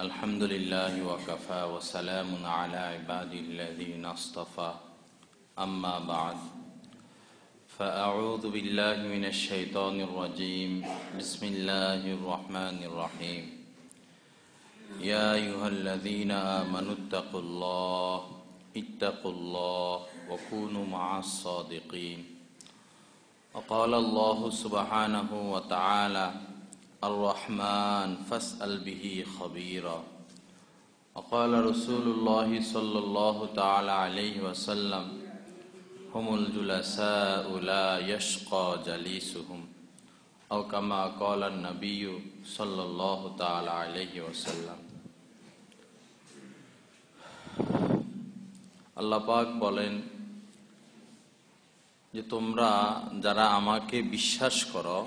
الحمد لله وكفى وسلام على عباده الذين اصطفى أما بعد فأعوذ بالله من الشيطان الرجيم بسم الله الرحمن الرحيم يا أيها الذين آمنوا اتقوا الله وكونوا مع الصادقين وقال الله سبحانه وتعالى الرحمن فاسأل به خبيرا وقال رسول الله صلى الله تعالى عليه وسلم هم الجلساء لا يشقى جليسهم أو كما قال النبي صلى الله تعالى عليه وسلم আল্লাহ পাক বলেন যে তোমরা যারা আমাকে বিশ্বাস করো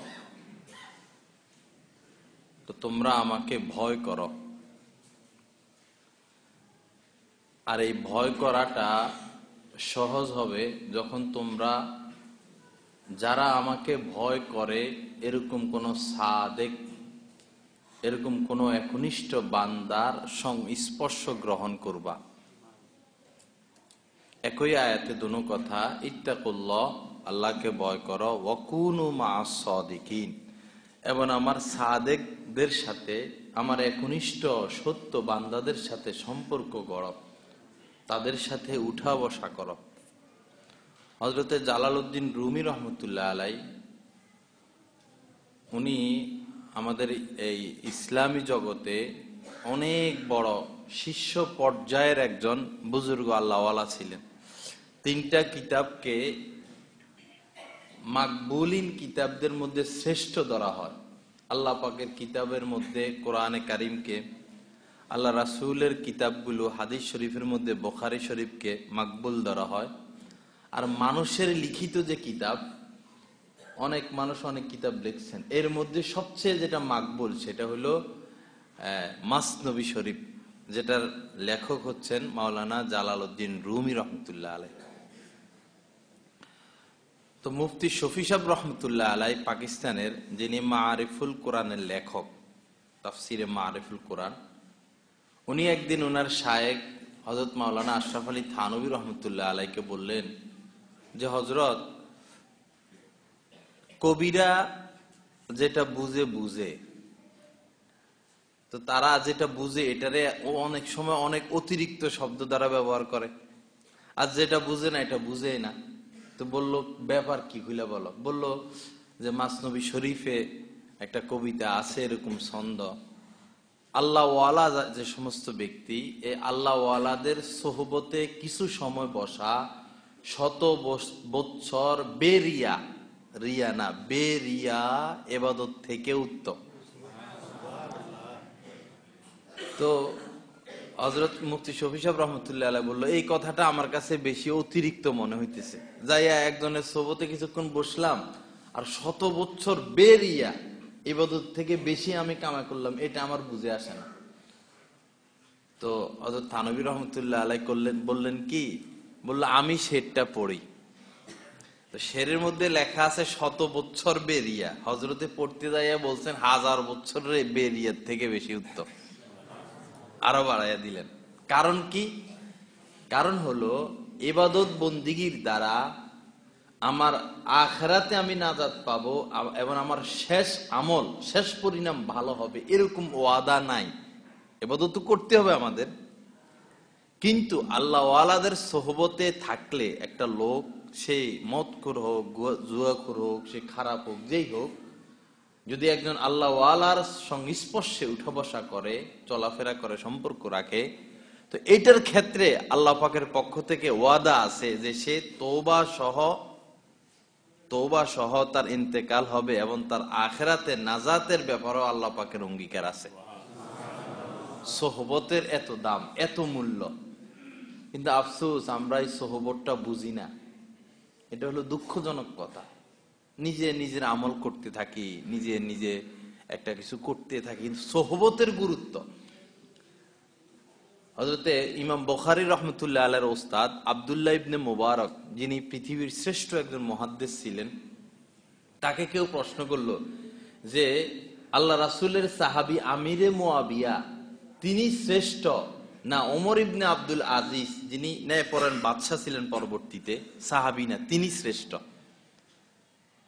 তো তোমরা আমাকে ভয় করো। আর এই ভয় করাটা সহজ হবে যখন তোমরা যারা আমাকে ভয় করে এরকম কোন সাদেক, এরকম কোন একনিষ্ঠ বান্দার সংস্পর্শ গ্রহণ করবা। একই আয়াতে দুনো কথা, ইত্তাকুল্লাহ আল্লাহকে ভয় করো, ওয়াকুনু মা'আস সাদিকিন এবং আমার সাদেকদের সাথে, আমার একনিষ্ঠ সত্য বান্দাদের সাথে সম্পর্ক গড়ো, তাদের সাথে উঠা বসা করো। হযরতে জালালউদ্দিন রুমি রহমতুল্লাহ আলাই, উনি আমাদের এই ইসলামী জগতে অনেক বড় শীর্ষ পর্যায়ের একজন বুজুর্গ আল্লাহওয়ালা ছিলেন। তিনটা কিতাবকে মাকবুলিন কিতাবদের মধ্যে শ্রেষ্ঠ ধরা হয়। আল্লাহ পাকের কিতাবের মধ্যে কোরআনে কারিমকে, আল্লাহ রাসূলের কিতাবগুলো হাদিস শরীফের মধ্যে বুখারী শরীফকে মাকবুল ধরা হয়। আর মানুষের লিখিত যে কিতাব, অনেক মানুষ অনেক কিতাব লিখছেন, এর মধ্যে সবচেয়ে যেটা মাকবুল সেটা হলো মাসনবী শরীফ, যেটার লেখক হচ্ছেন মাওলানা জালালউদ্দিন রুমি রহমতুল্লাহ আলাই। তো মুফতি শফি সাহেব রহমতুল্লাহ আলাই পাকিস্তানের, যিনি মাআরিফুল কোরআনের লেখক, তাফসিরে মাআরিফুল কোরআন, উনি একদিন ওনার শায়েখ হযরত মাওলানা আশরাফ আলী থানভী রহমতুল্লাহ আলাইকে বললেন যে হযরত, কবিরা যেটা বুঝে তো তারা যেটা বুঝে এটারে অনেক সময় অনেক অতিরিক্ত শব্দ দ্বারা ব্যবহার করে, আর যেটা বুঝে না এটা বুঝেই না। তো বলল ব্যাপার কি হইলা বলো। বলল যে মাসনবী শরীফে একটা কবিতা আছে এরকম ছন্দ, আল্লাহ ওয়ালা যে সমস্ত ব্যক্তি, এই আল্লাহ ওয়ালাদের সোহবতে কিছু সময় বসা 100 বৎসর বেরিয়া, রিয়া না বেরিয়া ইবাদত থেকে উত্তম। তো হযরত মুফতি শফি সাহেব রহমতুল্লাহ আলাইহি বলল, এই কথাটা আমার কাছে বেশি অতিরিক্ত মনে হইতেছে। যাইয়া একজনের সোহবতে কিছুক্ষণ বসলাম আর 100 বছর বেরিয়া ইবাদত থেকে বেশি আমি কামাই করলাম, এটা আমার বুঝে আসে না। তো হযরত থানভী রহমতুল্লাহ আলাইহি বললেন কি, বলল আমি শেরটা পড়ি। তো শেরের মধ্যে লেখা আছে 100 বছর বেরিয়া, হযরতে পড়তে যাইয়া বলছেন 1000 বছরের বেরিয়ার থেকে বেশি উত্তম, আরো বাড়াইয়া দিলেন। কারণ কি? কারণ হলো ইবাদত বন্দিগির দ্বারা আমার আখিরাতে আমি নাজাত পাবো এবং আমার শেষ আমল, শেষ পরিণাম ভালো হবে, এরকম ওয়াদা নাই। ইবাদত তো করতে হবে আমাদের, কিন্তু আল্লাহ ওয়ালাদের সোহবতে থাকলে একটা লোক, সে মদখোর হোক, জুয়াখোর হোক, সে খারাপ হোক, যেই হোক, যদি একজন আল্লাহ ওয়ালার সংস্পর্শে উঠা বসা করে, চলাফেরা করে, সম্পর্ক রাখে, তো এটার ক্ষেত্রে আল্লাহ পাকের পক্ষ থেকে ওয়াদা আছে যে সে তওবা সহ তার ইন্তেকাল হবে এবং তার আখিরাতে নাজাতের ব্যাপারেও আল্লাহ পাকের অঙ্গীকার আছে। সোহবতের এত দাম, এত মূল্য, কিন্তু আফসোস আমরা এই সোহবতটা বুঝি না। এটা হলো দুঃখজনক কথা। নিজের আমল করতে থাকি, নিজে একটা কিছু করতে থাকি, সোহবতের গুরুত্ব। হযরতে ইমাম বুখারী রাহমাতুল্লাহ আলাইহির ওস্তাদ আব্দুল্লাহ ইবনে মুবারক, যিনি পৃথিবীর শ্রেষ্ঠ একজন মুহাদ্দিস ছিলেন, তাকে কেউ প্রশ্ন করলো যে আল্লাহ রাসূলের সাহাবী আমিরে মুয়াবিয়া তিনি শ্রেষ্ঠ না ওমর ইবনে আব্দুল আজিজ যিনি ন্যায়পরায়ণ বাদশাহ ছিলেন পরবর্তীতে, সাহাবী না, তিনি শ্রেষ্ঠ?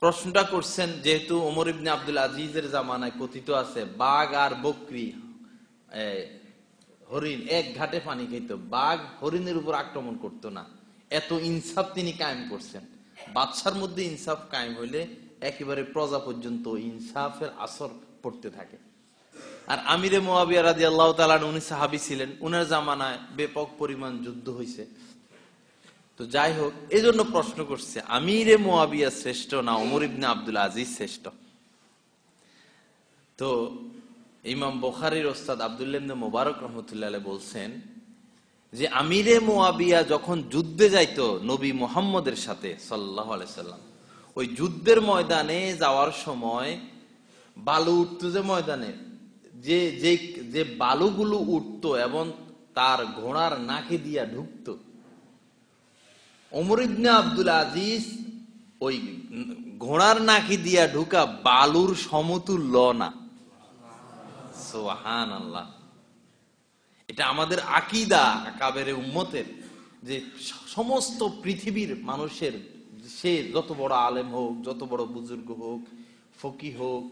প্রশ্নটা করছেন যেহেতু ওমর ইবনে আব্দুল আজিজের জামানায় কথিত আছে বাঘ আর বকরি, হরিণ এক ঘাটে পানি খেত, বাঘ হরিণের উপর আক্রমণ করতো না। এত ইনসাফ তিনি কায়েম করছেন। বাদশার মধ্যে ইনসাফ কায়েম হইলে একেবারে প্রজা পর্যন্ত ইনসাফের আসর পড়তে থাকে। আর আমিরে মুয়াবিয়া রাদিয়াল্লাহু তাআলা উনি সাহাবী ছিলেন, উনার জামানায় ব্যাপক পরিমাণ যুদ্ধ হয়েছে। তো যাই হোক, এজন্য প্রশ্ন করছে আমিরে মুয়াবিয়া শ্রেষ্ঠ না ওমর ইবনে আব্দুল আজিজ শ্রেষ্ঠ? তো ইমাম বুখারীর ওস্তাদ আব্দুল্লাহ ইবনে মুবারক রাহমাতুল্লাহ আলাইহি বলছেন যে আমিরে মুয়াবিয়া যখন যুদ্ধে যাইতো নবী মুহাম্মদের সাথে সাল্লাল্লাহু আলাইহি সাল্লাম, ওই যুদ্ধের ময়দানে যাওয়ার সময় বালু উঠতো, যে ময়দানে যে যে যে বালুগুলো উঠতো এবং তার ঘোড়ার নাকে দিয়া ঢুকতো, ওমর ইবনে আব্দুল আজিজ ওই ঘোড়ার নাকি দিয়া ঢুকা বালুর সমতুল্য না। সুবহানাল্লাহ। এটা আমাদের আকীদা কাবেরে উম্মতের, যে সমস্ত পৃথিবীর মানুষের, সে যত বড় আলেম হোক, যত বড় বুজুর্গ হোক, ফকিহ হোক,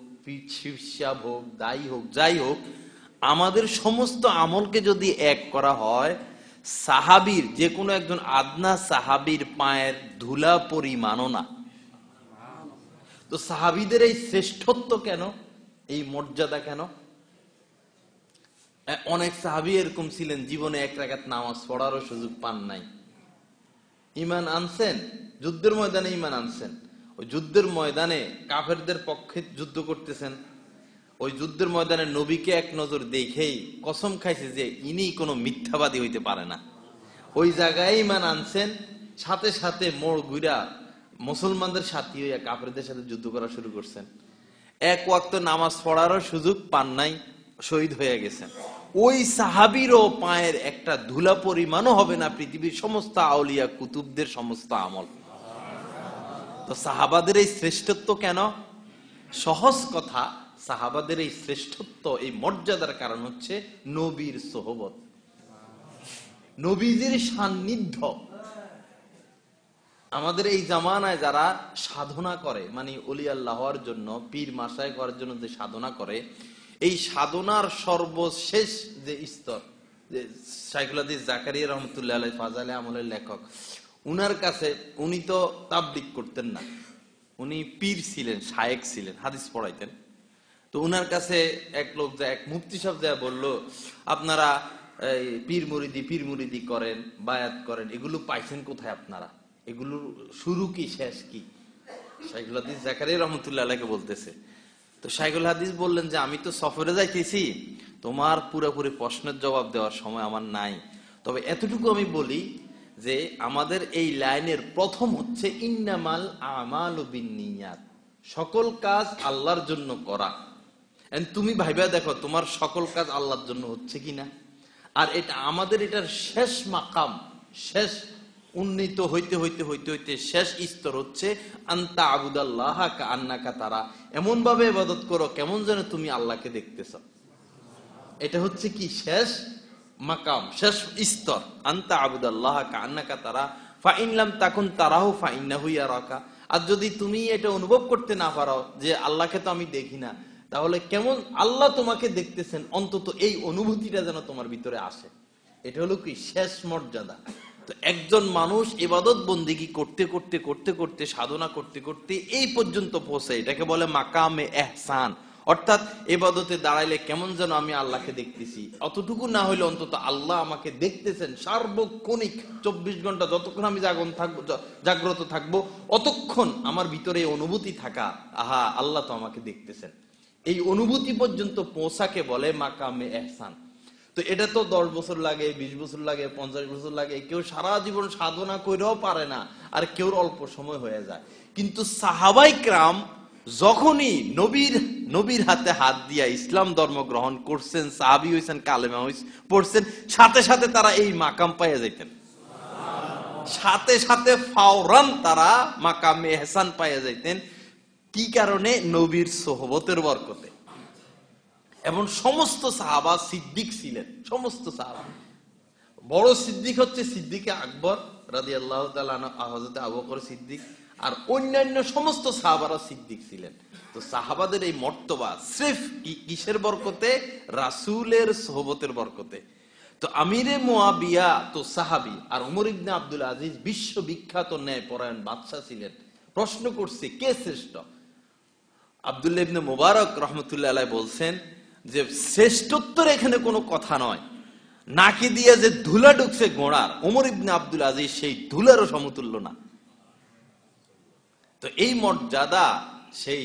শিষ্যাব হোক, দায়ী হোক, যাই হোক, আমাদের সমস্ত আমলকে যদি এক করা হয়, সাহাবীর যে কোনো একজন আদনা সাহাবীর পায়ের ধুলা পরিমাণও না। তো সাহাবীদের এই শ্রেষ্ঠত্ব কেন, এই মর্যাদা কেন? অনেক সাহাবী এরকম ছিলেন জীবনে এক রাকাত নামাজ পড়ারও সুযোগ পান নাই, ঈমান আনছেন, যুদ্ধের ময়দানে ঈমান আনছেন, ওই যুদ্ধের ময়দানে কাফেরদের পক্ষে যুদ্ধ করতেছেন, ওই যুদ্ধের ময়দানে নবীকে এক নজর দেখেই কসম খাইছে যে ইনি কোনো মিথ্যাবাদী হইতে পারে না। ওই জায়গায় ঈমান আনছেন, সাথে সাথে মোড় ঘুরা মুসলমানদের সাথী হইয়া কাফেরদের সাথে যুদ্ধ করা শুরু করছেন। এক ওয়াক্ত নামাজ পড়ারও সুযোগ পান নাই, শহীদ হয়ে গেছেন। ওই সাহাবীরও পায়ের একটা ধুলা পরিমাণও হবে না পৃথিবীর সমস্ত আউলিয়া কুতুবদের সমস্ত আমল। তো সাহাবাদের এই শ্রেষ্ঠত্ব কেন? সহজ কথা, সাহাবাদের এই শ্রেষ্ঠত্ব, এই মর্যাদার কারণ হচ্ছে নবীর সোহবত, নবীজির সান্নিধ্য। আমাদের এই জামানায় যারা সাধনা করে, মানে ওলি আল্লাহ হওয়ার জন্য, পীর মাশায়েখ হওয়ার জন্য যে সাধনা করে, এই সাধনার সর্বশেষ যে স্তর, যে শাইখুল হাদিস জাকারিয়া রহমতুল্লাহ আলাইহি ফাজাইলে আমলের লেখক, উনার কাছে, উনি তো তাবলীগ করতেন না, উনি পীর ছিলেন, শায়েখ ছিলেন, হাদিস পড়াইতেন। তো উনার কাছে এক লোক যায়, এক মুফতি সাহেব যায় বলল, আপনারা পীর মুরিদি করেন, বায়াত করেন, এগুলো পাইছেন কোথায় আপনারা? এগুলোর শুরু কি শেষ কি? শাইখুল হাদিস জাকারিয়া রহমতুল্লাহ আলাইহি বলতেছে। তো শাইখুল হাদিস বললেন যে আমি তো সফরে যাইতেছি, তোমার পুরোপুরি প্রশ্নের জবাব দেওয়ার সময় আমার নাই, তবে এতটুকু আমি বলি যে আমাদের এই লাইনের প্রথম হচ্ছে ইন্নামাল আমালু বিন্নিয়াত, সকল কাজ আল্লাহর জন্য করা। তুমি ভাইবা দেখো তোমার সকল কাজ আল্লাহর জন্য হচ্ছে কিনা। আর এটা আমাদের এটার শেষ মাকাম, শেষ উন্নীত হইতে হইতে হইতে হইতে শেষ স্তর হচ্ছে আনতা আবুদাল্লাহ কাআন্নাকা তারা, এমন ভাবে ইবাদত করো কেমন যেন তুমি আল্লাহকে দেখতেছ। এটা হচ্ছে কি শেষ মাকাম, শেষ স্তর, আনতা আবুদাল্লাহ কাআন্নাকা তারা ফাইন লাম তাকুন তারাহু ফাইন্নাহু ইয়ারাকা। আর যদি তুমি এটা অনুভব করতে না পারো যে আল্লাহকে তো আমি দেখি না, তাহলে কেমন আল্লাহ তোমাকে দেখতেছেন, অন্তত এই অনুভূতিটা যেন তোমার ভিতরে আসে। এটা হলো কি শেষ মর্যাদা। তো একজন মানুষ ইবাদত বন্দেগী করতে করতে করতে করতে, সাধনা করতে করতে এই পর্যন্ত পৌঁছে, এটাকে বলে মাকামে ইহসান। অর্থাৎ ইবাদতে দাঁড়াইলে কেমন যেন আমি আল্লাহকে দেখতেছি, অতটুকু না হইলে অন্তত আল্লাহ আমাকে দেখতেছেন সার্বক্ষণিক 24 ঘন্টা, যতক্ষণ আমি জাগ্রত থাকবো অতক্ষণ আমার ভিতরে এই অনুভূতি থাকা, আহা আল্লাহ তো আমাকে দেখতেছেন, এই অনুভূতি পর্যন্ত পৌঁছাকে বলে মাকামে ইহসান। তো এটা তো 10 বছর লাগে, 20 বছর লাগে, 50 বছর লাগে, কেউ সারা জীবন সাধনা করেও পারে না, আর কেউ অল্প সময় হয়ে যায়। কিন্তু সাহাবাই কেরাম যখনই নবীর হাতে হাত দিয়া ইসলাম ধর্ম গ্রহণ করছেন, সাহাবী হইছেন, কালেমা পড়ছেন, সাথে সাথে তারা এই মাকাম পাইয়া যাইতেন, সাথে সাথে ফাওরান তারা মাকামে ইহসান পাইয়া যাইতেন। কি কারণে? নবীর সোহবতের বরকতে। এবং সমস্ত সাহাবা সিদ্দিক ছিলেন, সমস্ত সাহাবা। বড় সিদ্দিক হচ্ছে সিদ্দিকে আকবর রাদিয়াল্লাহু তাআলা আনহু, হযরত আবু বকর সিদ্দিক, আর অন্যান্য সমস্ত সাহাবারা সিদ্দিক ছিলেন। তো সাহাবাদের এই মর্তবা সির্ফ কিসের বরকতে? রাসূলের সোহবতের বরকতে। তো আমিরে মুয়াবিয়া তো সাহাবী, আর ওমর ইবনে আব্দুল আজিজ বিশ্ববিখ্যাত ন্যায়পরায়ণ বাদশা ছিলেন। প্রশ্ন করছে কে শ্রেষ্ঠ? আব্দুল্লাহ ইবনে মুবারক রহমতুল্লাহ আলাইহি বলছেন যে শ্রেষ্ঠত্বের এখানে কোনো কথা নয়, নাকি দিয়ে যে ধুলা ঢুকছে গোড়ার, ওমর ইবনে আব্দুল আজিজ সেই ধুলারও সমতুল্য না। তো এই মর্যাদা সেই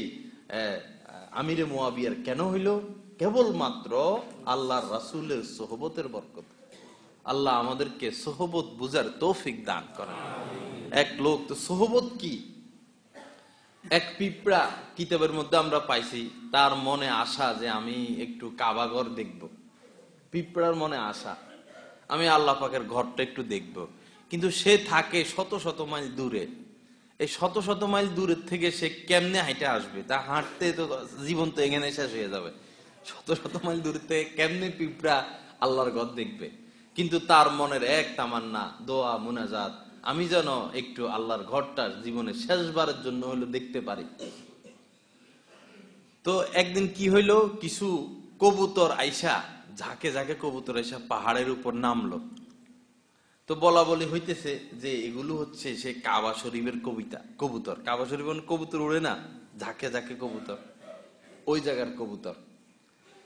আমিরে মুয়াবিয়ার কেন হইল? কেবলমাত্র আল্লাহর রাসূলের সোহবতের বরকত। আল্লাহ আমাদেরকে সোহবত বুঝার তৌফিক দান করেন। এক লোক, তো সোহবত কি? এক পিঁপড়া কিতাবের মধ্যে আমরা পাইছি, তার মনে আশা যে আমি একটু কাবাঘর দেখব। পিঁপড়ার মনে আশা আমি আল্লাহ পাকের ঘরটা একটু দেখব, কিন্তু সে থাকে শত শত মাইল দূরে। এই শত শত মাইল দূরের থেকে সে কেমনে হাঁটে আসবে? তা হাঁটতে তো জীবন তো এখানে শেষ হয়ে যাবে। শত শত মাইল দূর থেকে কেমনে পিঁপড়া আল্লাহর ঘর দেখবে? কিন্তু তার মনের এক তামান্না, দোয়া মুনাজাত, আমি যেন একটু আল্লাহর ঘরটা জীবনের শেষবারের জন্য হলো দেখতে পারি। তো একদিন কি হইলো, কিছু কবুতর আইসা, ঝাঁকে ঝাঁকে কবুতর আইসা পাহাড়ের উপর নামলো। তো বলা বলি হইতেছে যে এগুলো হচ্ছে সে কাবা শরীফের কবুতর। কাবা শরীফের কবুতর উড়ে না, ঝাঁকে ঝাঁকে কবুতর, ওই জায়গার কবুতর।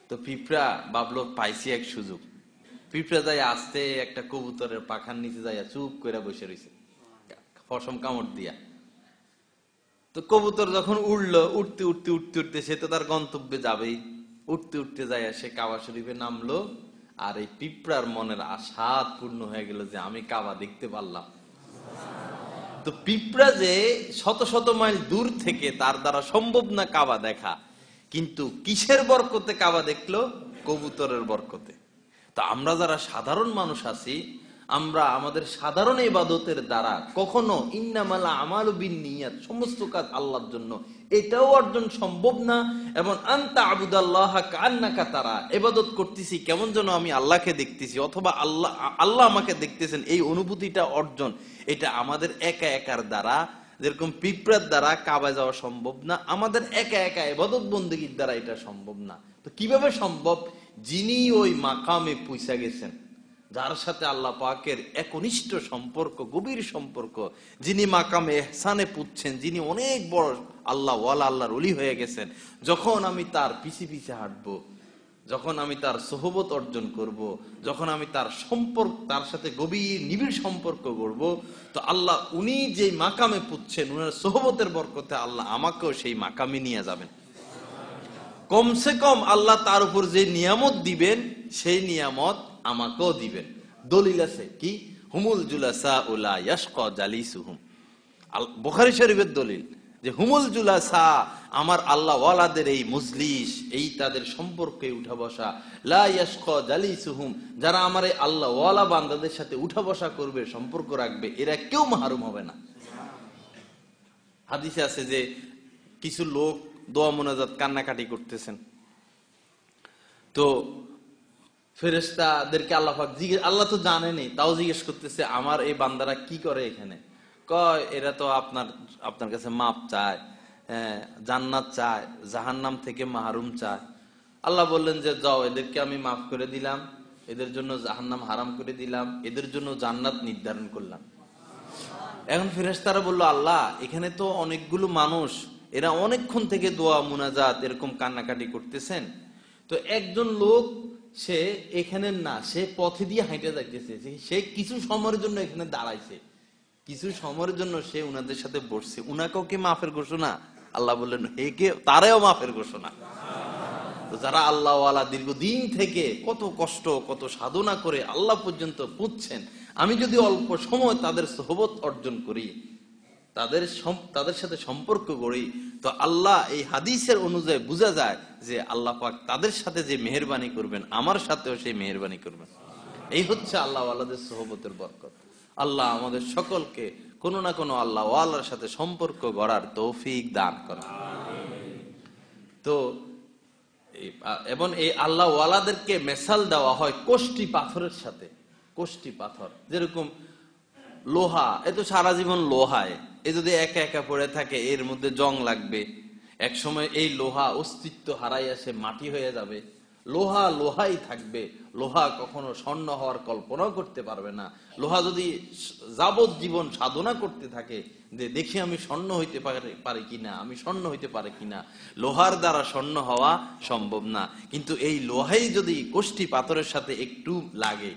তো পিঁপড়া ভাবলো পাইছি এক সুযোগ। পিঁপড়া যাই আস্তে একটা কবুতরের পাখার নিচে যাইয়া চুপ করে বসে রয়েছে পশম কামড় দিয়া। তো কবুতর যখন উঠলো, উঠতে উঠতে উঠতে উঠতে সে তো তার গন্তব্যে যাবেই। উঠতে উঠতে যাইয়া সে কাবা শরীফে নামলো, আর এই পিঁপড়ার মনের আশা পূর্ণ হয়ে গেল যে আমি কাবা দেখতে পারলাম। তো পিঁপড়া যে শত শত মাইল দূর থেকে, তার দ্বারা সম্ভব না কাবা দেখা, কিন্তু কিসের বরকতে কাবা দেখলো? কবুতরের বরকতে। তো আমরা যারা সাধারণ মানুষ আছি, আমরা আমাদের সাধারণ ইবাদতের দ্বারা কখনো ইন্নামাল আমালু বিন্নিয়াত, সমস্ত কাজ আল্লাহর জন্য, এটাও অর্জন সম্ভব না। এবং আনতা আবুদাল্লাহ কান্নাকা তারা, ইবাদত করতেছি কেমন যেন আমি আল্লাহকে দেখতেছি, অথবা আল্লাহ আমাকে দেখতেছেন, এই অনুভূতিটা অর্জন, এটা আমাদের একা একার দ্বারা, যেরকম পিঁপড়ার দ্বারা কাবায় যাওয়া সম্ভব না, আমাদের একা একা ইবাদত বন্দেগীর দ্বারা এটা সম্ভব না। তো কিভাবে সম্ভব? যিনি ওই মাকামে পৌঁছা গেছেন, যার সাথে আল্লাহ পাকের একনিষ্ঠ সম্পর্ক, গভীর সম্পর্ক, যিনি মাকামে ইহসানে পুচ্ছেন, যিনি অনেক বড় আল্লাহ ওয়ালা, আল্লাহর ওলি হয়ে গেছেন, যখন আমি তার পিছে পিছে হাঁটবো, যখন আমি তার সোহবত অর্জন করব, যখন আমি তার সম্পর্ক, তার সাথে গভীর নিবিড় সম্পর্ক গড়ব, তো আল্লাহ উনি যে মাকামে পুচ্ছেন, উনার সোহবতের বরকতে আল্লাহ আমাকেও সেই মাকামে নিয়ে যাবেন। কমসে কম আল্লাহ তার উপর যে নিয়ামত দিবেন, সেই নিয়ামত আমাকেও দিবেন। দলিল আছে কি? হুমুল জুলাসা উলা ইয়াশকা জালিসুহুম, বুখারী শরীফের দলিল যে হুমুল জুলাসা, আমার আল্লাহ ওয়ালাদের এই মজলিস, এই তাদের সম্পর্কে উঠা বসা, লা ইয়াশকা জালিসুহুম, যারা আমার এই আল্লাহ ওয়ালা বান্দাদের সাথে উঠা বসা করবে, সম্পর্ক রাখবে, এরা কেউ মাহরুম হবে না। হাদিসে আছে যে কিছু লোক দোয়া মুনাজাত কান্নাকাটি করতেছেন, তো ফেরেশতাদেরকে আল্লাহ পাক আল্লাহ তো জানেনই, তাও জিজ্ঞেস করতেছে আমার এই বান্দারা কি করে এখানে? কয় এরা তো আপনার কাছে মাপ চায়, জান্নাত চায়, জাহান্নাম থেকে মাহরুম চায়। আল্লাহ বললেন যে যাও, এদেরকে আমি মাফ করে দিলাম, এদের জন্য জাহান্নাম হারাম করে দিলাম, এদের জন্য জান্নাত নির্ধারণ করলাম। এখন ফেরেশতারা বললো আল্লাহ, এখানে তো অনেকগুলো মানুষ, এরা অনেকক্ষণ থেকে দোয়া মুনাজাত এরকম কান্নাকাটি করতেছেন, তো একজন লোক সে এখানে না, সে পথে দিয়ে হাঁটে যাইতেছে, সে কিছু সময়ের জন্য এখানে দাঁড়াইছে, কিছু সময়ের জন্য সে উনাদের সাথে বসছে, উনাকেও কি মাফের ঘোষণা? আল্লাহ বললেন হে কে, তারাও মাফের ঘোষণা। তো যারা আল্লাহ ওয়ালা দীর্ঘদিন থেকে কত কষ্ট, কত সাধনা করে আল্লাহ পর্যন্ত পুঁছছেন, আমি যদি অল্প সময় তাদের সোহবত অর্জন করি, তাদের সাথে সম্পর্ক গড়ি, তো আল্লাহ এই হাদিসের অনুযায়ী বোঝা যায় যে আল্লাহ পাক তাদের সাথে যে মেহেরবানি করবেন, আমার সাথেও সেই মেহেরবানি করবেন। এই হচ্ছে আল্লাহ ওয়ালাদের সোহবতের বরকত। আল্লাহ আমাদের সকলকে কোনো না কোনো আল্লাহ ওয়ালার সাথে সম্পর্ক গড়ার তৌফিক দান করেন। তো এবং এই আল্লাহ ওয়ালাদেরকে মেসাল দেওয়া হয় কোষ্টি পাথরের সাথে। কোষ্টি পাথর যেরকম লোহা, এ তো সারা জীবন লোহায়, এ যদি একা একা পড়ে থাকে এর মধ্যে জং লাগবে, এক সময় এই লোহা অস্তিত্ব হারাই আসে, মাটি হয়ে যাবে। লোহা লোহাই থাকবে, লোহা কখনো স্বর্ণ হওয়ার কল্পনাও করতে পারবে না। লোহা যদি যাবজ্জীবন সাধনা করতে থাকে যে দেখি আমি স্বর্ণ হইতে পারি কিনা, আমি স্বর্ণ হইতে পারে কিনা, লোহার দ্বারা স্বর্ণ হওয়া সম্ভব না। কিন্তু এই লোহাই যদি কোষ্টি পাথরের সাথে একটু লাগে,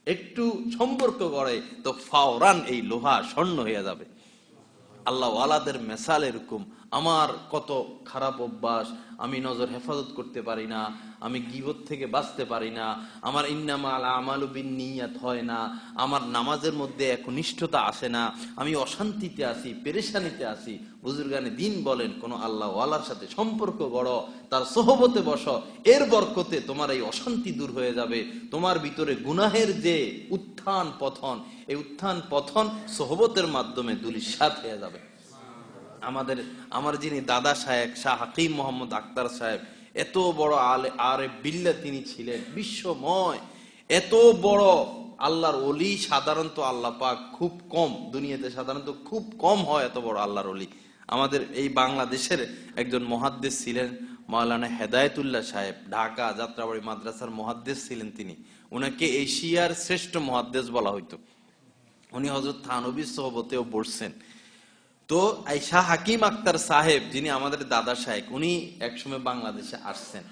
একটু সম্পর্ক গড়ে, তো ফাওরান এই লোহা স্বর্ণ হয়ে যাবে। আল্লাহ ওয়ালাদের মেসাল এরকম। আমার কত খারাপ অভ্যাস, আমি নজর হেফাজত করতে পারি না, আমি গীবত থেকে বাঁচতে পারি না, আমার ইন্নামাল আমালু বিন্নিয়াত হয় না, আমার নামাজের মধ্যে একনিষ্ঠতা আসে না, আমি অশান্তিতে আছি, পেরেশানিতে আছি। বুজুর্গানে দিন বলেন, কোন আল্লাহ ওয়ালার সাথে সম্পর্ক গড়ো, তার সোহবতে বসো, এর বরকতে তোমার এই অশান্তি দূর হয়ে যাবে। তোমার ভিতরে গুনাহের যে উত্থান পতন, এই উত্থান পতন সোহবতের মাধ্যমে দুলিশাত হয়ে যাবে। আমার যিনি দাদা সাহেব শাহ হাকিম মোহাম্মদ আক্তার সাহেব, এত বড় আরে বিল্লাহ তিনি ছিলেন, বিশ্বময় এত বড় আল্লাহর ওলি। সাধারণত আল্লাহ পাক খুব কম, দুনিয়াতে সাধারণত খুব কম হয় এত বড় আল্লাহর ওলি। আমাদের এই বাংলাদেশের একজন মুহাদ্দিস ছিলেন মাওলানা হেদায়েতুল্লাহ সাহেব, ঢাকা যাত্রাবাড়ি মাদ্রাসার মুহাদ্দিস ছিলেন তিনি। উনাকে এশিয়ার শ্রেষ্ঠ মুহাদ্দিস বলা হইতো। উনি হযরত থানবীর সোহবতেও বসছেন। তো এই শাহ হাকিম আক্তার সাহেব, যিনি আমাদের দাদা সাহেব, উনি একসময় বাংলাদেশে আসছেন।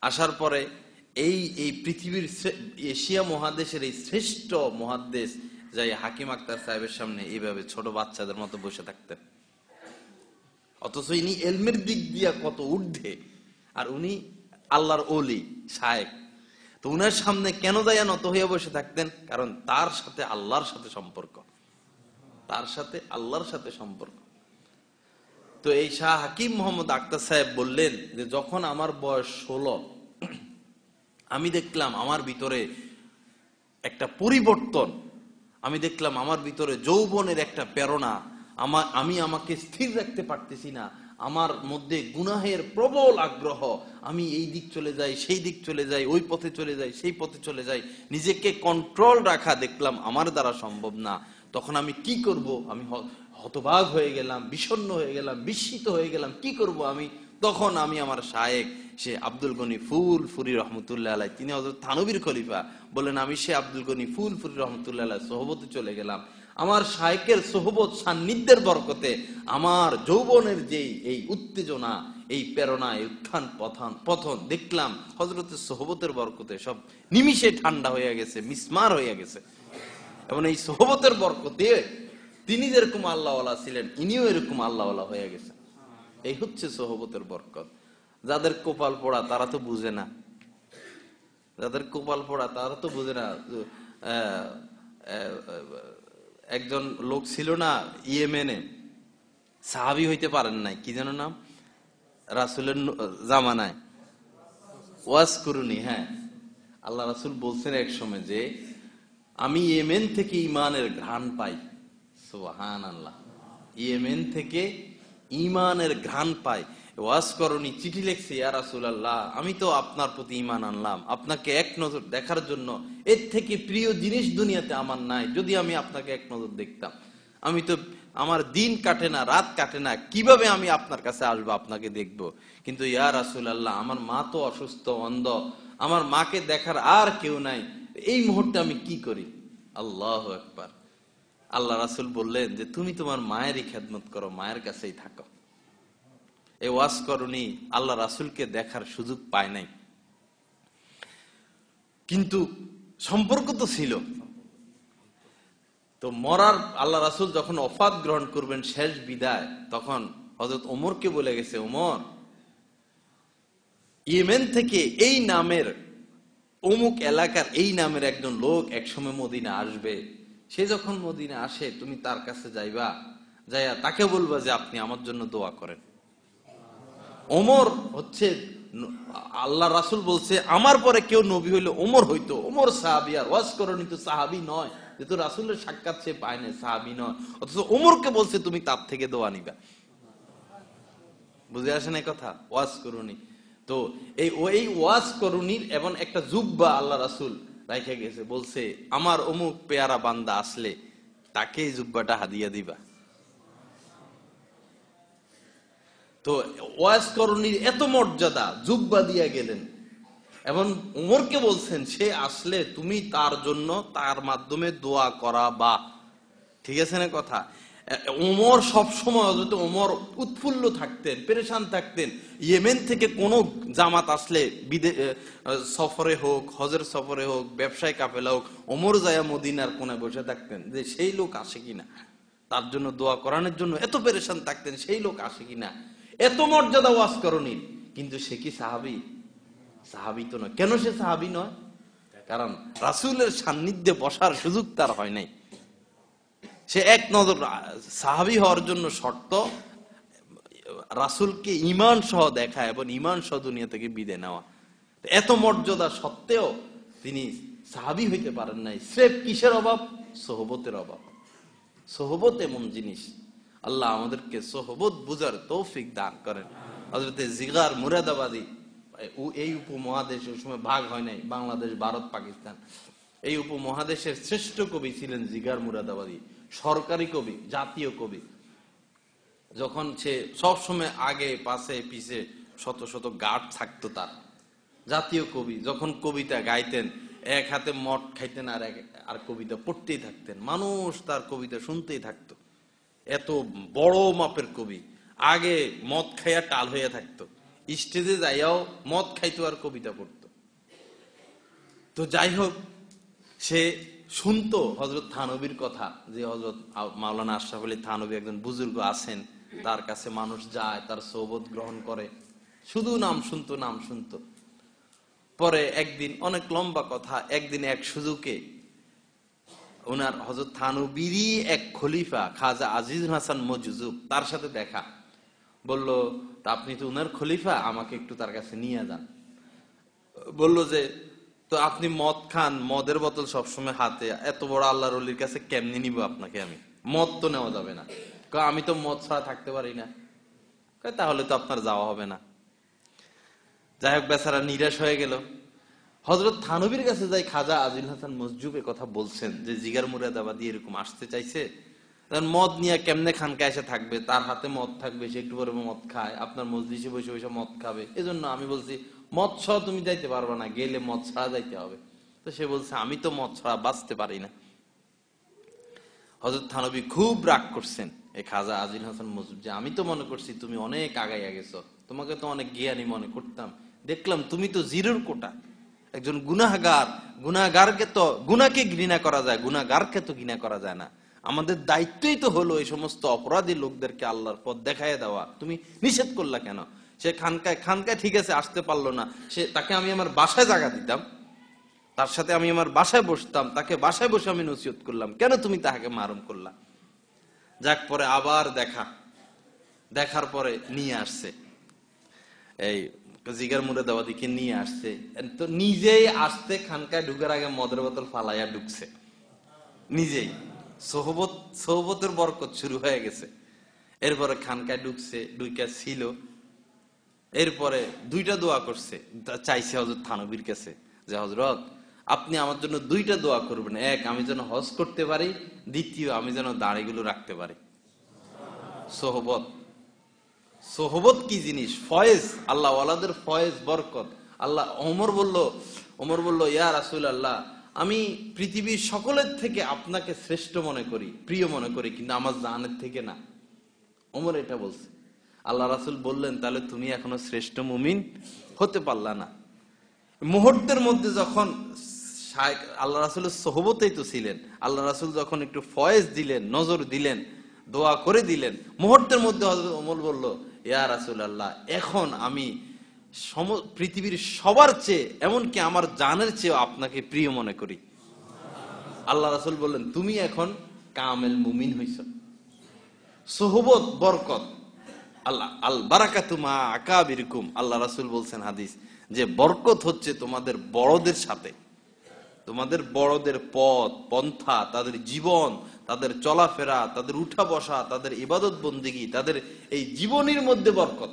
আসার পরে এই পৃথিবীর এশিয়া মহাদেশের এই শ্রেষ্ঠ মুহাদ্দিস যাই হাকিম আক্তার সাহেবের সামনে এইভাবে ছোট বাচ্চাদের মতো বসে থাকতেন। অথচ ইনি এলমের দিক দিয়া কত ঊর্ধ্বে, আর উনি আল্লাহর ওলি সাহেব। তো উনার সামনে কেন যাইয়া নত হইয়া বসে থাকতেন? কারণ তার সাথে আল্লাহর সাথে সম্পর্ক, তার সাথে আল্লাহর সাথে সম্পর্ক। তো এই শাহ হাকিম মোহাম্মদ আক্তার সাহেব বললেন যে যখন আমার বয়স 16, আমি দেখলাম আমার ভিতরে একটা পরিবর্তন, আমি দেখলাম আমার ভিতরে যৌবনের একটা প্রেরণা, আমি আমাকে স্থির রাখতে পারতেছি না, আমার মধ্যে গুনাহের প্রবল আগ্রহ, আমি এই দিক চলে যাই, সেই দিক চলে যাই, ওই পথে চলে যাই, সেই পথে চলে যাই, নিজেকে কন্ট্রোল রাখা দেখলাম আমার দ্বারা সম্ভব না। তখন আমি কি করব? আমি হতবাক হয়ে গেলাম, বিষণ্ণ হয়ে গেলাম, বিস্মিত হয়ে গেলাম, কি করব আমি? তখন আমি আমার শায়েখ সে আব্দুল গনি ফুলপুরি রহমতুল্লাহ আলাই, তিনি হযরত থানবীর খলিফা, বলেন আমি সে আব্দুল গনি ফুলপুরি রহমতুল্লাহ আলাই সোহবতে চলে গেলাম। আমার শায়েখের সোহবত সান্নিধ্যের বরকতে আমার যৌবনের যে এই উত্তেজনা, এই প্রেরণা, এই উত্থান পতন দেখলাম হযরতের সোহবতের বরকতে সব নিমিষে ঠান্ডা হয়ে গেছে, মিসমার হয়ে গেছে। এবং এই সোহবতের বরকতে তিনি যেরকম আল্লাহওয়ালা ছিলেন, ইনিও এরকম আল্লাহওয়ালা হয়ে গেছে। এই হচ্ছে সোহবতের বরকত। যাদের কপাল পোড়া তারা তো বুঝে না, যাদের কপাল পোড়া তারা তো বুঝে না। একজন লোক ছিল না ইয়েমেনে, সাহাবী হইতে পারেন নাই, কি যেন নাম, রাসূলের জামানায় ওয়াজ করুনি। হ্যাঁ, আল্লাহ রাসূল বলছেন এক সময় যে আমি ইয়েমেন থেকে ঈমানের ঘ্রাণ পাই। সুবহানাল্লাহ, ইয়েমেন থেকে ঈমানের ঘ্রাণ পাই। ওয়াজ করুনি, চিঠি লিখছে, ইয়া রাসূলুল্লাহ আমি তো আপনার প্রতি ঈমান আনলাম, আপনাকে এক নজর দেখার জন্য, এর থেকে প্রিয় জিনিস দুনিয়াতে আমার নাই। যদি আমি আপনাকে এক নজর দেখতাম, আমি তো, আমার দিন কাটে না, রাত কাটে না, কিভাবে আমি আপনার কাছে আসবো, আপনাকে দেখবো। কিন্তু ইয়া রাসূলুল্লাহ আমার মা তো অসুস্থ, অন্ধ, আমার মাকে দেখার আর কেউ নাই, এই মুহূর্তে আমি কি করি? আল্লাহু আকবার। আল্লাহ রাসূল বললেন যে তুমি তোমার মায়েরই খেদমত করো, মায়ের কাছেই থাকো। এই ওয়াজ করনি, আল্লাহ রাসূলকে দেখার সুযোগ পায় নাই, কিন্তু সম্পর্ক তো ছিল। তো মরার আল্লাহ রাসূল যখন ওফাত গ্রহণ করবেন, শেষ বিদায়, তখন হযরত ওমরকে বলে গেছে, ওমর, ইয়েমেন থেকে এই নামের, অমুক এলাকার এই নামের একজন লোক একসময় মদিনা আসবে, সে যখন মদিনা আসে তুমি তার কাছে যাইবা, যাইয়া তাকে বলবা যে আপনি আমার জন্য দোয়া করেন। ওমর হচ্ছে, আল্লাহ রাসূল বলছে আমার পরে কেউ নবী হইলে ওমর হইতো। ওমর সাহাবী, আর ওয়াজ করনি তো সাহাবী নয়, যেহেতু রাসূলের সাক্ষাৎ সে পায় না, সাহাবী নয়। অথচ ওমরকে বলছে তুমি তার থেকে দোয়া নিবা। বুঝে আসে না কথা? ওয়াজ করনি। তো এই ওয়াজ করুনির এবং একটা জুব্বা আল্লাহ রাসূল রাইখা গেছে, বলছে আমার অমুক পেয়ারা বান্দা আসলে তাকে এই জুব্বাটা হাদিয়া দিবা। তো ওয়াজ করুনির এত মর্যাদা, জুব্বা দিয়া গেলেন এবং উমরকে বলছেন সে আসলে তুমি তার জন্য তার মাধ্যমে দোয়া করা, বা ঠিক আছে না কথা। ওমর সবসময়, হযরত ওমর উৎফুল্ল থাকতেন, পেরেশান থাকতেন। ইয়েমেন থেকে কোন জামাত আসলে সফরে হোক, হজের সফরে হোক, ব্যবসায় কাফেলা হোক, ওমর যায়া মদিনার কোনায় বসে থাকতেন যে সেই লোক আসে কিনা, তার জন্য দোয়া করানোর জন্য এত পেরেশান থাকতেন, সেই লোক আসে কিনা। এত মর্যাদা ওয়াজ করণীর। কিন্তু সে কি সাহাবী? সাহাবী তো নয়। কেন সে সাহাবী নয়? কারণ রাসূলের সান্নিধ্যে বসার সুযোগ তার হয় নাই। সে এক নজর সাহাবী হওয়ার জন্য শর্ত রাসূলকে ঈমান সহ দেখা এবং ঈমান সহ দুনিয়া থেকে বিদায় নেওয়া। এত মর্যাদা সত্ত্বেও তিনি সাহাবী হইতে পারেন নাই। স্রেফ কিসের অভাব? সোহবতের অভাব। সোহবত এমন জিনিস, আল্লাহ আমাদেরকে সোহবত বুঝার তৌফিক দান করেন। হযরতে জিগার মুরাদাবাদী, এই উপমহাদেশ ওই সময় ভাগ হয় নাই, বাংলাদেশ, ভারত, পাকিস্তান। এই উপমহাদেশের শ্রেষ্ঠ কবি ছিলেন জিগার মুরাদাবাদী, সরকারি কবি, জাতীয় কবি। যখন সে সবসময় আগে পাশে পিছে শত শত গার্ড থাকতো তার, জাতীয় কবি, যখন কবিতা গাইতেন এক হাতে মদ খাইতেন আর কবিতা পড়তেই থাকতেন, মানুষ তার কবিতা শুনতেই থাকতো। এত বড় মাপের কবি, আগে মদ খাইয়া টাল হইয়া থাকতো, স্টেজে যাইয়াও মদ খাইতো আর কবিতা পড়তো। তো যাই হোক, সে শুনতো হযরত থানবীর কথা, যে হযরত মাওলানা আশরাফ আলী থানবী একজন বুজুর্গ আছেন, তার কাছে মানুষ যায়, তার সোহবত গ্রহণ করে, শুধু নাম শুনতো, নাম শুনতো। পরে একদিন, অনেক লম্বা কথা, একদিন এক সুযোগে ওনার হযরত থানবীরই এক খলিফা খাজা আজিজুল হাসান মজুজুব, তার সাথে দেখা। বলল, তা আপনি তো উনার খলিফা, আমাকে একটু তার কাছে নিয়ে যান। বলল যে, তো আপনি মদ খান, মদের বোতল সবসময় হাতে, এত বড় আল্লাহর ওলির কাছে কেমনি নিব আপনাকে আমি? মদ তো নেওয়া যাবে না। আমি তো মদ ছাড়া থাকতে পারি না। তাহলে তো আপনার যাওয়া হবে না। যাই হোক, বেচারা নিরাশ হয়ে গেল। হযরত থানবীর কাছে যাই খাজা আজিল হাসান মজজুব কথা বলছেন যে জিগার মুরাদাবাদী এরকম আসতে চাইছে, মদ নিয়ে কেমনে খানকা এসে থাকবে, তার হাতে মদ থাকবে, সে একটু পরে মদ খায়, আপনার মজলিসে বসে বসে মদ খাবে, এজন্য আমি বলছি মদ ছাড়া তুমি যাইতে পারবে না, গেলে মদ ছাড়া যাইতে হবে। তো সে বলছে আমি তো মদ ছাড়া বাঁচতে পারি না। হযরত থানবী খুব রাগ করছেন এই খাজা আজিল হাসান মজুব, যে আমি তো মনে করছি তুমি অনেক আগাইয়া গেছো, তোমাকে তো অনেক জ্ঞানী মনে করতাম, দেখলাম তুমি তো জিরোর কোটা, একজন গুনাহগার। গুনাহগারকে তো, গুনাহকে ঘৃণা করা যায়, গুনাহগারকে তো ঘৃণা করা যায় না। আমাদের দায়িত্বই তো হলো এই সমস্ত অপরাধী লোকদেরকে আল্লাহর পথ দেখায় দেওয়া। তুমি নিষেধ করলা কেন? সে খানকায় ঠিক আছে আসতে পারলো না, তাকে আমি আমার বাসায় জায়গা দিতাম, তার সাথে আমি আমার বাসায় বসতাম, তাকে বাসায় বসে আমি নসিহত করলাম, কেন তুমি তাকে মারুম করলা? যাক, পরে আবার দেখার পরে নিয়ে আসছে, এই জিগার মুরাদাবাদীকে নিয়ে আসছে। তো নিজেই আসতে খানকায় ঢুকার আগে মদের বোতল ফালাইয়া ঢুকছে নিজেই। সোহবতের বরকত শুরু হয়ে গেছে। এরপরে খানকায় ঢুকছে, ঢুকা ছিল। এরপরে দুইটা দোয়া করছে, চাইছে হযরত থানবীর কাছে যে হযরত আপনি আমার জন্য দুইটা দোয়া করবেন, এক আমি যেন হজ করতে পারি, দ্বিতীয় আমি যেন দাড়িগুলো রাখতে পারি। সোহবত কি জিনিস, ফয়েজ, আল্লাহ ওয়ালাদের ফয়েজ, বরকত। আল্লাহ ওমর বলল ইয়া রাসূলুল্লাহ, আমি পৃথিবীর সকলের থেকে আপনাকে শ্রেষ্ঠ মনে করি, প্রিয় মনে করি, কিন্তু আমার জানের থেকে না। ওমর এটা বলছে। আল্লাহ রাসূল বললেন, তাহলে তুমি এখনো শ্রেষ্ঠ মুমিন হতে পারলা না। মুহূর্তের মধ্যে যখন আল্লাহ রাসূলের সোহবতেই তো ছিলেন, আল্লাহ রাসূল যখন একটু ফয়েজ দিলেন, নজর দিলেন, দোয়া করে দিলেন, মুহূর্তের মধ্যে হযরত ওমর বলল ইয়া রাসূলুল্লাহ, এখন আমি পৃথিবীর সবার চেয়ে, এমনকি আমার জানের চেয়ে আপনাকে প্রিয় মনে করি। আল্লাহ রাসূল বললেন, তুমি এখন কামেল মুমিন হইছ। সোহবত, বরকত, আল্লাহ আল বারাকাতু মা আকাবিরকুম, আল্লাহ রাসূল বলছেন হাদিস, যে বরকত হচ্ছে তোমাদের বড়দের সাথে, তোমাদের বড়দের পথ পন্থা, তাদের জীবন, তাদের চলাফেরা, তাদের উঠা বসা, তাদের ইবাদত বন্দেগী, তাদের এই জীবনের মধ্যে বরকত।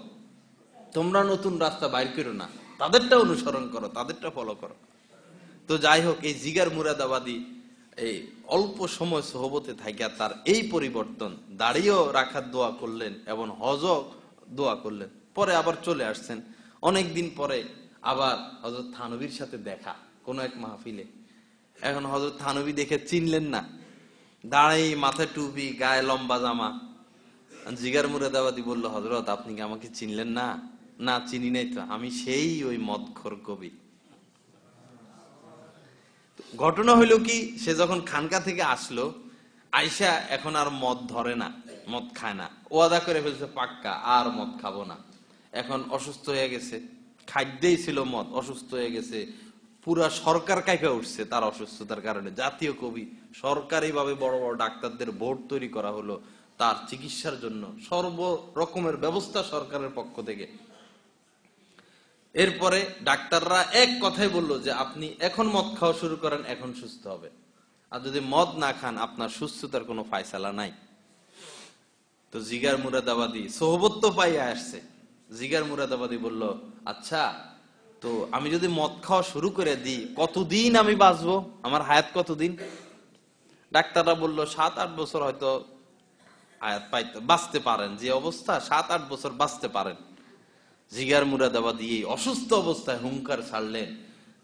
তোমরা নতুন রাস্তা বাইর করো না, তাদেরটা অনুসরণ করো, তাদেরটা ফলো করো। তো যাই হোক, এই জিগার মুরাদাবাদী এই অল্প সময় সোহবতে থাকিয়া তার এই পরিবর্তন, দাড়িও রাখার দোয়া করলেন এবং হজও দোয়া করলেন, পরে আবার চলে আসছেন। অনেকদিন পরে আবার হযরত থানবীর সাথে দেখা কোন এক মাহফিলে। এখন হযরত থানবী দেখে চিনলেন না, দাঁড়াই, মাথায় টুপি, গায়ে লম্বা জামা। জিগার মুরাদাবাদী বলল, হযরত আপনি কি আমাকে চিনলেন না? না, চিনি নাই তো, আমি সেই ওই মদখোর কবি। ঘটনা হইল কি, সে যখন খানকা থেকে আসলো, আয়সা এখন আর মদ ধরে না, মদ খায় না, ওয়াদা করে ফেলছে পাক্কা আর মদ খাবো না। এখন অসুস্থ হয়ে গেছে, খাদ্যেই ছিল মদ, অসুস্থ হয়ে গেছে, পুরা সরকার কাইপা উঠছে তার অসুস্থতার কারণে। জাতীয় কবি, সরকারি ভাবে বড় বড় ডাক্তারদের বোর্ড তৈরি করা হলো তার চিকিৎসার জন্য, সর্ব রকমের ব্যবস্থা সরকারের পক্ষ থেকে। এরপরে ডাক্তাররা এক কথাই বলল যে আপনি এখন মদ খাওয়া শুরু করেন, এখন সুস্থ হবে, আর যদি মদ না খান আপনার সুস্থতার কোনো ফায়সালা নাই। তো জিগার মুরাদাবাদী সোহবত তো পাইয়া আসছে, জিগার মুরাদাবাদী বলল, আচ্ছা তো আমি যদি মদ খাওয়া শুরু করে দিই কতদিন আমি বাঁচবো, আমার হায়াত কতদিন? ডাক্তাররা বলল 7-8 বছর হয়তো হায়াত পাইতে বাঁচতে পারেন, যে অবস্থা 7-8 বছর বাঁচতে পারেন। জিগার মুরাদাবাদী এই অসুস্থ অবস্থায় হুঙ্কার ছাড়লেন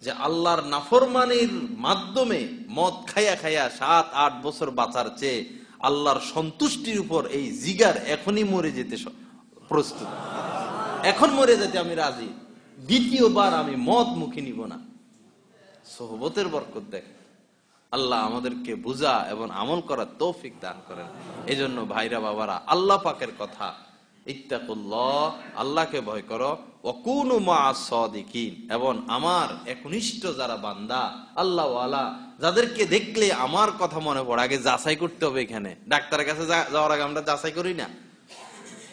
যে আল্লাহর নাফরমানির মাধ্যমে মদ খাইয়া খাইয়া 7-8 বছর বাঁচার চেয়ে আল্লাহর সন্তুষ্টির উপর এই জিগার এখনই মরে যেতে প্রস্তুত, এখন মরে যেতে আমি রাজি, দ্বিতীয়বার আমি মদ মুখে নিব না। সোহবতের বরকত দেখ, আল্লাহ আমাদেরকে বুঝা এবং আমল করার তৌফিক দান করেন। এই জন্য ভাইরা বাবারা, আল্লাহ পাকের কথা, ইত্তাকুল্লাহ, আল্লাহকে ভয় করো, ওয়াকুনু মা'আস সাদিকিন, এবং আমার একনিষ্ঠ যারা বান্দা আল্লাহ ওয়ালা, যাদেরকে দেখলে আমার কথা মনে পড়ে, আগে যাচাই করতে হবে। এখানে ডাক্তারের কাছে যাওয়ার আগে আমরা যাচাই করি না,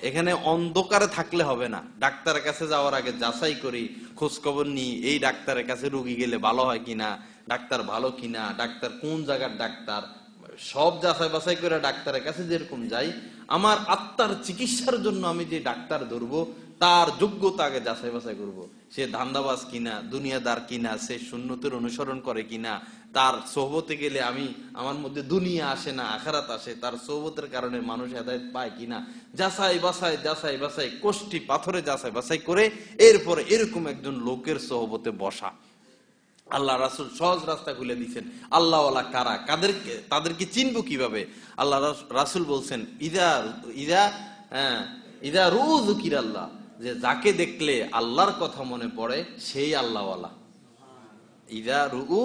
এখানে অন্ধকারে থাকলে হবে না, ডাক্তারের কাছে যাওয়ার আগে যাচাই করি, খোঁজ খবর নিই, এই ডাক্তারের কাছে রোগী গেলে ভালো হয় কিনা, ডাক্তার ভালো কিনা, ডাক্তার কোন জায়গার ডাক্তার, সব যাচাই বাছাই করে ডাক্তারের কাছে যেরকম যাই, আমার আত্মার চিকিৎসার জন্য আমি যে ডাক্তার ধরবো তার যোগ্যতা আগে যাচাই বাছাই করবো, সে ধান্দাবাজ কিনা, দুনিয়াদার কিনা, সে সুন্নতের অনুসরণ করে কিনা, তার সোহবতে গেলে আমার মধ্যে দুনিয়া আসে না আখিরাত আসে, তার সোহবতের কারণে মানুষ হেদায়েত পায় কিনা, যাচাই বাছাই কোষ্টি পাথরে যাচাই বাছাই করে এরপরে এরকম একজন লোকের সোহবতে বসা। আল্লাহ রাসূল সহজ রাস্তা খুলে দিয়েছেন। আল্লাহ ওয়ালা কারা, তাদেরকে চিনবো কিভাবে? আল্লাহ রাসূল বলছেন, ইদা রুউ যিকিরাল্লাহ, যে যাকে দেখলে আল্লাহর কথা মনে পড়ে সেই আল্লাহ ওয়ালা। ইদা রুউ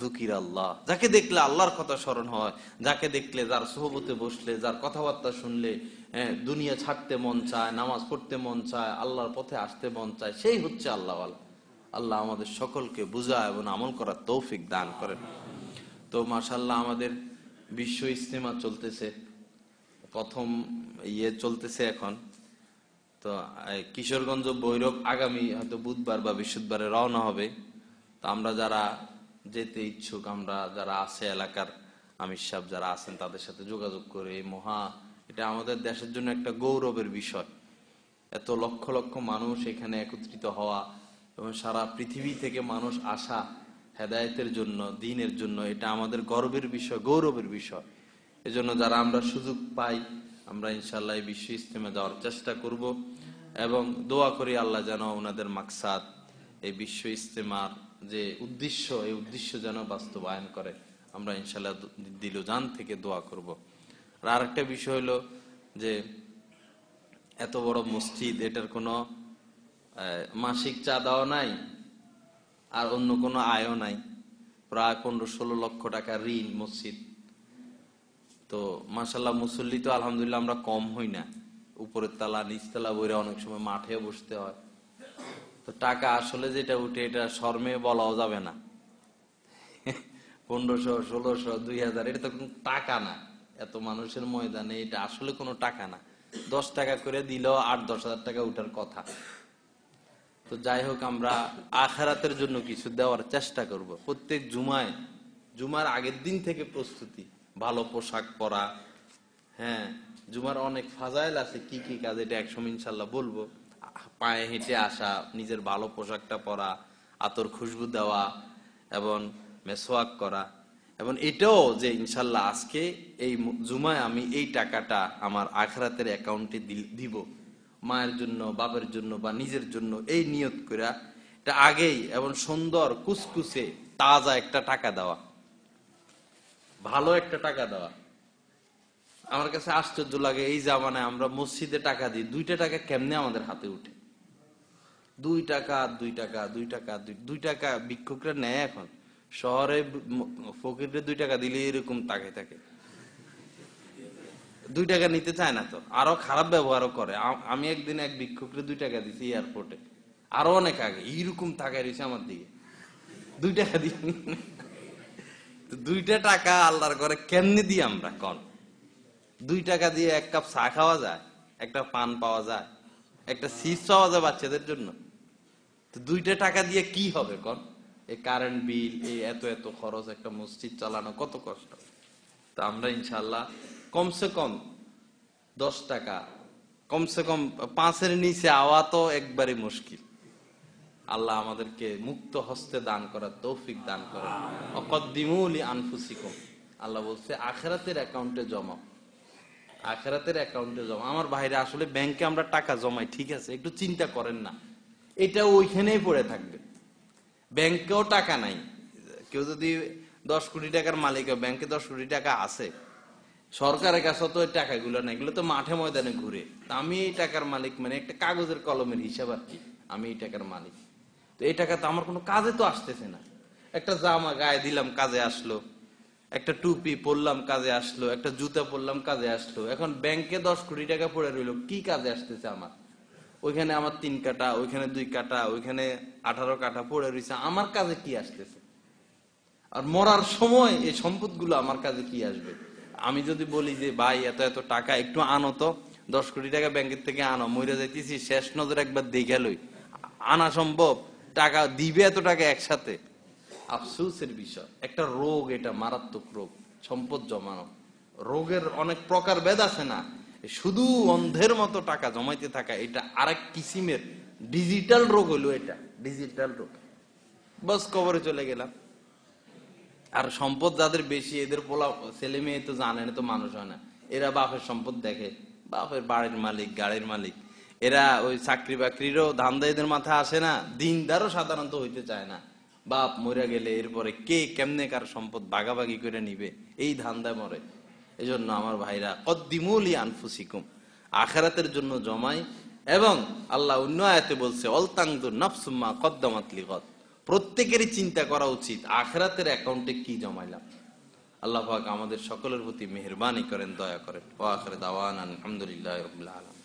যিকিরাল্লাহ, যাকে দেখলে আল্লাহর কথা স্মরণ হয়, যাকে দেখলে, যার সোহবতে বসলে, যার কথাবার্তা শুনলে দুনিয়া ছাড়তে মন চায়, নামাজ পড়তে মন চায়, আল্লাহর পথে আসতে মন চায়, সেই হচ্ছে আল্লাহ ওয়ালা। আল্লাহ আমাদের সকলকে বুঝা এবং আমল করার তৌফিক দান করেন। তো মাশাআল্লাহ, আমাদের বিশ্ব ইজতেমা চলতেছে, প্রথম চলতেছে এখন। তো কিশোরগঞ্জ ভৈরব আগামী হয়তো বুধবার বা বৃহস্পতিবারে রওনা হবে। তো আমরা যারা যেতে ইচ্ছুক, আমরা যারা আছে এলাকার আমির সাহেব যারা আছেন তাদের সাথে যোগাযোগ করে, এটা আমাদের দেশের জন্য একটা গৌরবের বিষয়। এত লক্ষ লক্ষ মানুষ এখানে একত্রিত হওয়া এবং সারা পৃথিবী থেকে মানুষ আসা হেদায়েতের জন্য, দ্বীনের জন্য, এটা আমাদের গর্বের বিষয়, গৌরবের বিষয়। এজন্য যারা আমরা সুযোগ পাই, আমরা ইনশাআল্লাহ এই বিশ্ব ইজতেমা যাওয়ার চেষ্টা করব এবং দোয়া করি আল্লাহ যেন ওনাদের মাকসাদ, এই বিশ্ব ইজতেমার যে উদ্দেশ্য, এই উদ্দেশ্য যেন বাস্তবায়ন করে। আমরা ইনশাআল্লাহ দিলজান থেকে দোয়া করব। আর আরেকটা বিষয় হলো যে এত বড় মসজিদ, এটার কোনো মাসিক চাঁদাও নাই আর অন্য কোনো আয়ও নাই, প্রায় 15-16 লক্ষ টাকা ঋণ মসজিদ। তো মাশাআল্লাহ মুসল্লি তো আলহামদুলিল্লাহ আমরা কম হই না, উপরের তালা নিচতলা বইরা অনেক সময় মাঠে বসতে হয়। তো টাকা আসলে যেটা উঠে এটা শর্মে বলাও যাবে না, 1500, 1600, 2000 এটা তো কোনো টাকা না। এত মানুষের ময়দানে এটা আসলে কোনো টাকা না। 10 টাকা করে দিলেও 8-10 হাজার টাকা উঠার কথা। তো যাই হোক, আমরা আখিরাতের জন্য কিছু দেওয়ার চেষ্টা করব। প্রত্যেক জুমার আগের দিন থেকে প্রস্তুতি, ভালো পোশাক পরা, জুমার অনেক ফাজাইল আছে, কি কি কাজ, এটা একসময় ইনশাল্লাহ বলবো। পায়ে হেঁটে আসা, নিজের ভালো পোশাকটা পরা, আতর খুশবু দেওয়া এবং মেসওয়াক করা, এবং এটাও যে ইনশাল্লাহ আজকে এই জুমায় আমি এই টাকাটা আমার আখিরাতের অ্যাকাউন্টে দিব, মায়ের জন্য, বাবার জন্য বা নিজের জন্য, এই নিয়ত করে এটা আগেই এবং সুন্দর কুসকুসে তাজা একটা টাকা দেওয়া, ভালো একটা টাকা দেওয়া। আমার কাছে আশ্চর্য লাগে, এই জামানায় আমরা মসজিদে টাকা দিই, 2টা টাকা কেমনে আমাদের হাতে উঠে? 2 টাকা, 2 টাকা, 2 টাকা, 2 টাকা ভিক্ষুকরা নেয় এখন। শহরে ফকিরদের 2 টাকা দিলে এরকম তাকে থাকে, 2 টাকা নিতে চায় না, তো আরো খারাপ ব্যবহারও করে। আমি একদিন এক ভিক্ষুকরে 2 টাকা দিছি এয়ারপোর্টে, আরো অনেক আগে এইরকম তাকায় রয়েছে আমার দিকে, 2 টাকা দিই। 2টা টাকা আল্লাহর ঘরে কেমনে দিই আমরা কন? 2 টাকা দিয়ে 1 কাপ চা খাওয়া যায়, একটা পান পাওয়া যায়, একটা চিপস পাওয়া যায় বাচ্চাদের জন্য। তো 2টা টাকা দিয়ে কি হবে কন? এই কারেন্ট বিল, এই এত এত খরচ, একটা মসজিদ চালানো কত কষ্ট। তা আমরা ইনশাল্লাহ কমসে কম 10 টাকা, কমসে কম 5-এর নিচে আওয়া তো একবারে মুশকিল। আল্লাহ আমাদেরকে মুক্ত হস্তে দান করার তৌফিক দান করেন। অকদ্দিমু লি আনফুসিকুম, আল্লাহ বলছে আখিরাতের অ্যাকাউন্টে জমা, আখিরাতের অ্যাকাউন্টে জমা। আমার ভাইরা, আসলে ব্যাংকে আমরা টাকা জমাই ঠিক আছে, একটু চিন্তা করেন না, এটা ওইখানেই পড়ে থাকবে। ব্যাংকেও টাকা নাই। কেউ যদি 10 কোটি টাকার মালিক হয়, ব্যাংকে 10 কোটি টাকা আছে, সরকারের কাছে তো ওই টাকাগুলো নাই, এগুলো তো মাঠে ময়দানে ঘুরে। তা আমি এই টাকার মালিক মানে একটা কাগজের কলমের হিসাব আর কি, আমি এই টাকার মালিক। তো এই টাকা তো আমার কোনো কাজে তো আসতেছে না। একটা জামা গায়ে দিলাম, কাজে আসলো, একটা টুপি পরলাম, কাজে আসলো, একটা জুতা পরলাম, কাজে আসলো। এখন ব্যাংকে 10 কোটি টাকা পড়ে রইলো, কি কাজে আসতেছে আমার? ওইখানে আমার 3 কাটা, ওইখানে 2 কাটা, ওইখানে 18 কাটা পড়ে রয়েছে, আমার কাজে কি আসতেছে? আর মরার সময় এই সম্পদগুলো আমার কাজে কি আসবে? আমি যদি বলি যে ভাই এত এত টাকা একটু আনো তো, 10 কোটি টাকা ব্যাংকের থেকে আনো, মরে যাইতেছি, শেষ নজর একবার দেখে লই, আনা সম্ভব? টাকা দিবে এত টাকা একসাথে? আফসোসের বিষয়, একটা রোগ, এটা মারাত্মক রোগ, সম্পদ জমানো। রোগের অনেক প্রকার ভেদ আছে না, শুধু অন্ধের মতো টাকা জমাইতে থাকা, এটা আরেক কিসিমের ডিজিটাল রোগ হলো, এটা ডিজিটাল রোগ। বাস কবরে চলে গেলাম। আর সম্পদ যাদের বেশি, এদের পোলা ছেলে মেয়ে তো জানে না, তো মানুষ হয় না, এরা বাপের সম্পদ দেখে, বাপের বাড়ির মালিক, গাড়ির মালিক, এরা ওই চাকরি বাকরিরও ধান্দা এদের মাথায় আসে না, দিনদারও সাধারণত হইতে চায় না। বাপ মরে গেলে এরপরে কে কেমনে কার সম্পদ ভাগাভাগি করে নিবে, এই ধান্দায় মরে। এজন্য আমার ভাইরা, কদ্দিমু লি আনফুসিকুম, আখিরাতের জন্য জমাই। এবং আল্লাহ অন্য আয়াতে বলছে, অলতাংদুর নাফসুম মা কদ্দামাত লিগাদ, প্রত্যেকেরই চিন্তা করা উচিত আখিরাতের অ্যাকাউন্টে কি জমাইলাম। আল্লাহ পাক আমাদের সকলের প্রতি মেহেরবানি করেন, দয়া করেন। ওয়া আখির দাওয়ানা আলহামদুলিল্লাহি রাব্বিল আলামিন।